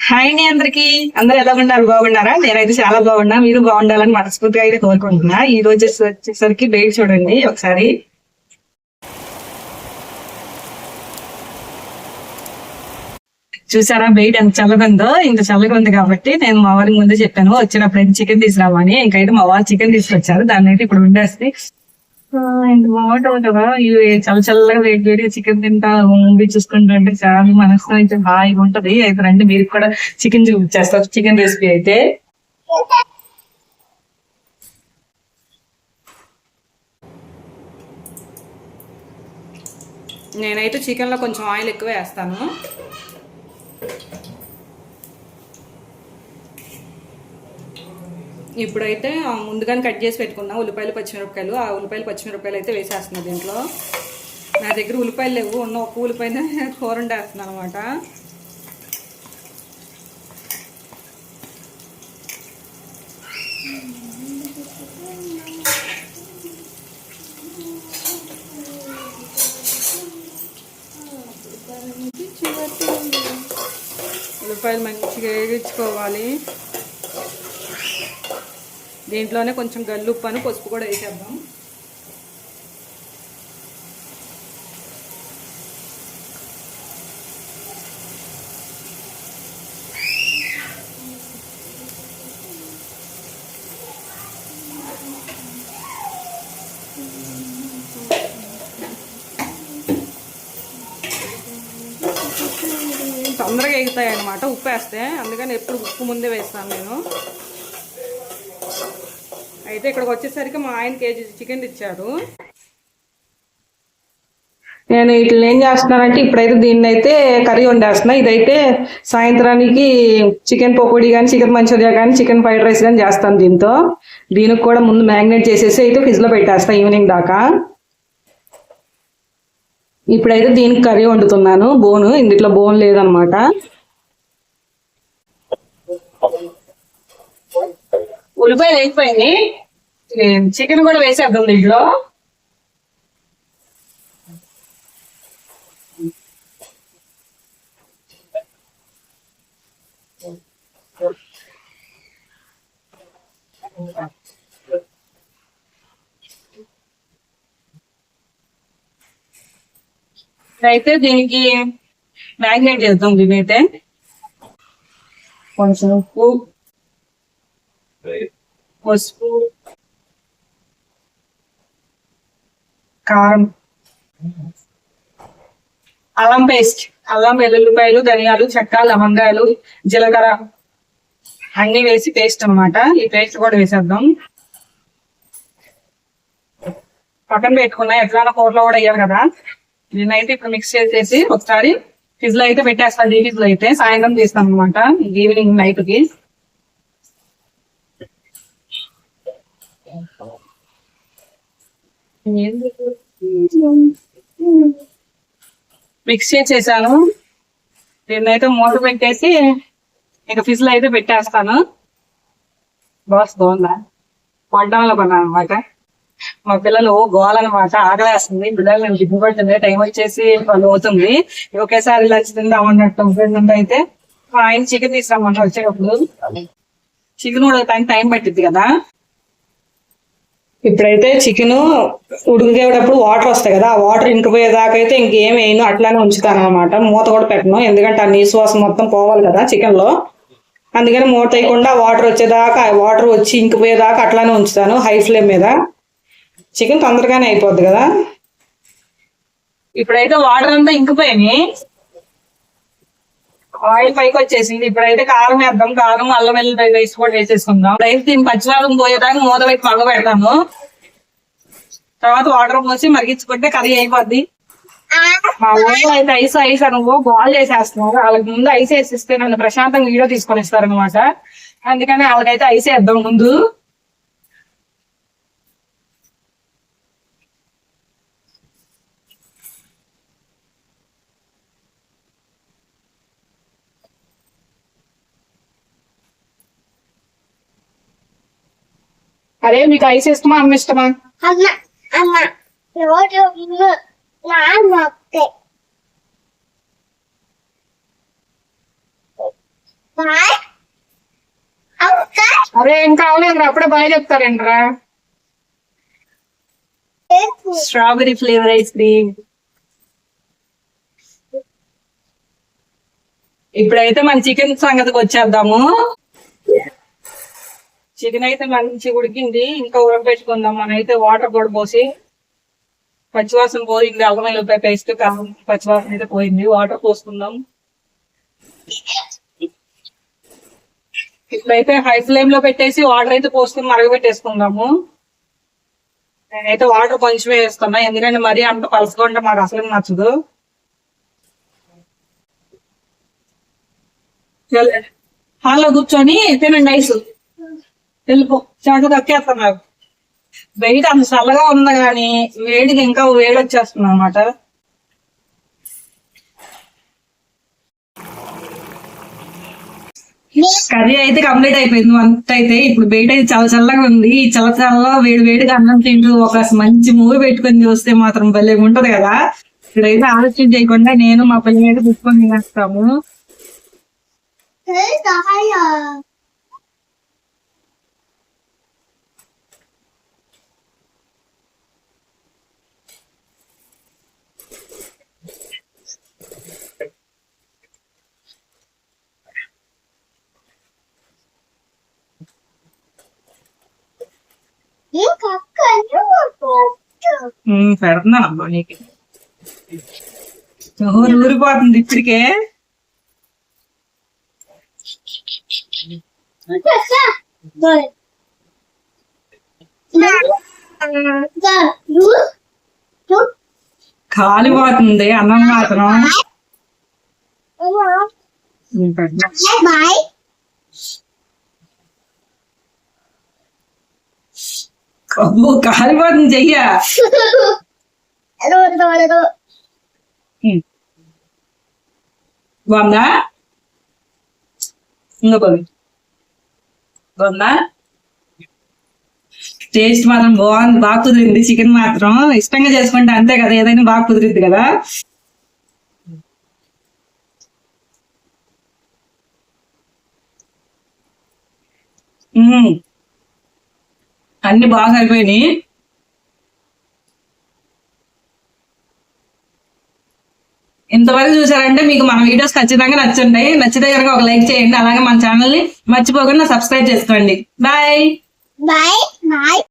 Hi అండి అందరికి. అందరు ఎలా ఉన్నారు? బాగున్నారా? నేనైతే చాలా బాగున్నా. మీరు బాగుండాలని మనస్ఫూర్తిగా అయితే కోరుకుంటున్నా. ఈ రోజు వచ్చేసరికి బయట చూడండి ఒకసారి. చూసారా బయట ఎంత చల్లగా ఉందో? ఇంత చల్లగా ఉంది కాబట్టి నేను మా వారికి ముందే చెప్పాను వచ్చినప్పుడు అయితే చికెన్ తీసుకురామని. ఇంకైతే మా వారు చికెన్ తీసుకొచ్చారు. దాన్ని అయితే ఇప్పుడు ఉండేస్తే ఇంత బాగుంటుంది కదా. చల్ల చల్లగా వేడి వేడిగా చికెన్ తింటా మూవీ చూసుకుంటుంటే చాలా మనసు అయితే హాయిగా ఉంటది. అయితే రండి మీరు కూడా చికెన్ చూపించేస్తారు. చికెన్ రెసిపీ అయితే నేనైతే చికెన్ లో కొంచెం ఆయిల్ ఎక్కువ వేస్తాను. ఇప్పుడైతే ముందుగానే కట్ చేసి పెట్టుకున్నా ఉల్లిపాయలు పచ్చిమిరపకాయలు. ఆ ఉల్లిపాయలు పచ్చిమిరపకాయలు అయితే వేసేస్తున్నా దీంట్లో. నా దగ్గర ఉల్లిపాయలు లేవు, ఉన్న ఒక్క ఉల్లిపాయనే కూర వండేస్తున్నాను అనమాట. ఉల్లిపాయలు మంచిగా వేగించుకోవాలి. దీంట్లోనే కొంచెం గల్లుప్పు అని పసుపు కూడా వేసేద్దాం. తొందరగా ఎగుతాయి అన్నమాట ఉప్పు వేస్తే, అందుకని ఎప్పుడు ఉప్పు ముందే వేస్తాను నేను. అయితే ఇక్కడికి వచ్చేసరికి మా ఆయన కేజీ చికెన్ తెచ్చారు. నేను ఇట్లా ఏం చేస్తున్నానంటే ఇప్పుడైతే దీన్ని అయితే కర్రీ వండేస్తున్నా. ఇదైతే సాయంత్రానికి చికెన్ పకోడీ కానీ చికెన్ మంచూరియా కానీ చికెన్ ఫ్రైడ్ రైస్ కానీ చేస్తాను దీంతో. దీనికి కూడా ముందు మ్యాగ్నేట్ చేసేసి అయితే ఫ్రిడ్జ్ లో పెట్టేస్తా ఈవినింగ్ దాకా. ఇప్పుడైతే దీనికి కర్రీ వండుతున్నాను. బోను ఇందులో బోన్ లేదనమాట. ఉల్లిపాయలు వేసిపోయింది, చికెన్ కూడా వేసేద్దాం దీంట్లో. అయితే దీనికి మ్యాగ్నేట్ చేద్దాం. దీనైతే కొంచెం ఉప్పు, పసుపు, కారం, అల్లం పేస్ట్, అల్లం వెల్లుల్లిపాయలు ధనియాలు చెక్క లవంగాయలు జీలకర్ర అన్ని వేసి పేస్ట్ అనమాట. ఈ పేస్ట్ కూడా వేసేద్దాం. పక్కన పెట్టుకున్నా ఎట్లా కూరలో కూడా అయ్యారు కదా. నేనైతే ఇప్పుడు మిక్స్ చేసేసి ఒకసారి ఫ్రిడ్జ్ లో అయితే పెట్టేస్తాను. ఈ ఫ్రిడ్జ్ లో అయితే సాయంత్రం తీస్తాను అనమాట, ఈవినింగ్ నైట్ కి. మిక్స్ చేసేసాను. దీన్నైతే మూత పెట్టేసి ఇక ఫ్రిడ్జ్ లో అయితే పెట్టేస్తాను. బాస్ బాగుందా? వడ్డంలో కొన్నాను అనమాట. మా పిల్లలు గోలనమాట, ఆకలేస్తుంది. పిల్లలు నేను దిగ్గుపడుతుంది. టైం వచ్చేసి 12 అవుతుంది. ఒకేసారి లంచ్ తిందామన్నట్టు అయితే ఆయన చికెన్ తీసుకురమ్మంట వచ్చేటప్పుడు. చికెన్ ఉడకడానికి టైం పట్టింది కదా. ఇప్పుడైతే చికెన్ ఉడికేటప్పుడు వాటర్ వస్తాయి కదా, ఆ వాటర్ ఇంకిపోయేదాకా అయితే ఇంకేం వేయను, అట్లానే ఉంచుతాను అనమాట. మూత కూడా పెట్టను, ఎందుకంటే ఆ నీసు వాసన మొత్తం పోవాలి కదా చికెన్ లో. అందుకని మూత వేయకుండా వాటర్ వచ్చేదాకా, వాటర్ వచ్చి ఇంకిపోయేదాకా అట్లానే ఉంచుతాను హై ఫ్లేమ్ మీద. చికెన్ తొందరగానే అయిపోద్ది కదా. ఇప్పుడైతే వాటర్ అంతా ఇంకిపోయినాయి, ఆయిల్ పైకి వచ్చేసింది. ఇప్పుడైతే కారం వేద్దాం. కారం అల్లం వెల్లుల్లి పేస్ట్ కూడా వేసేసుకుందాం. ఇప్పుడైతే దీన్ని పచ్చివారం పోయేదాకా మూత పెట్టి మగ్గ పెడతాము. తర్వాత వాటర్ పోసి మరిగించుకుంటే కర్రీ అయిపోద్ది. మా ఊళ్ళో అయితే ఐస్ నువ్వు బాల్ చేసేస్తున్నావు. వాళ్ళకి ముందు ఐస్ వేసిస్తే నన్ను ప్రశాంతంగా వీడియో తీసుకొని ఇస్తారు అనమాట. అందుకని వాళ్ళకైతే ఐస్ వేద్దాం ముందు. అరే మీకు ఐస్ ఇష్టమా అమ్మ ఇష్టమా? అరే ఇంకా అవలేదు, అప్పుడే బాగా చెప్తారేంట్రా. Strawberry flavour ice cream. ఇప్పుడైతే మన చికెన్ సంగతికి వచ్చేద్దాము. చికెన్ అయితే మంచి ఉడికింది, ఇంకా ఉడకబెట్టుకుందాం. మనైతే వాటర్ కూడా పోసి, పచ్చివాసన పోయింది, అల్లం వెల్లుల్లిపాయ పేస్ట్ పచ్చివాసన అయితే పోయింది. వాటర్ పోసుకుందాం. ఇప్పుడైతే హై ఫ్లేమ్ లో పెట్టేసి వాటర్ అయితే పోసుకుని మరగబెట్టేసుకుందాము. నేనైతే వాటర్ కొంచెమే వేస్తున్నా, ఎందుకంటే మరీ అంత పలుసుగా ఉంటే మాకు అసలు నచ్చదు. హాల్లో కూర్చొని తినండి ఐస్. వెళ్ళిపో, చెమట కక్కేస్తాను. నాకు బయట అంత చల్లగా ఉంది కానీ వేడికి ఇంకా వేడి వచ్చేస్తుంది అనమాట. కర్రీ అయితే కంప్లీట్ అయిపోయింది. వంట అయితే ఇప్పుడు బయట అయితే చాలా చల్లగా ఉంది. ఈ చల్లగా వేడి వేడిగా అన్నం తింటూ ఒక మంచి మూవీ పెట్టుకొని చూస్తే మాత్రం భలే ఉంటది కదా. ఇక్కడైతే ఆలోచన చేయకుండా నేను మా పిల్లలు అయితే పుట్టుకొని తినేస్తాము. పెడుతున్నానమ్మా నీకు. ఊరిపోతుంది ఇప్పటికే. కాలిపోతుంది అన్నం మాత్రం. కాలిపోతుంది చెయ్య. బాగుందా? ఇంకా బాగుందా? టేస్ట్ మాత్రం బాగుంది, బాగా కుదిరింది. చికెన్ మాత్రం ఇష్టంగా చేసుకుంటే అంతే కదా, ఏదైనా బాగా కుదిరింది కదా. అన్ని బాగా సరిపోయినాయి. ఇంతవరకు చూసారంటే మీకు మన వీడియోస్ ఖచ్చితంగా నచ్చుంటాయి. నచ్చితే కనుక ఒక లైక్ చేయండి. అలాగే మన ఛానల్ ని మర్చిపోకుండా సబ్స్క్రైబ్ చేసుకోండి. Bye bye bye.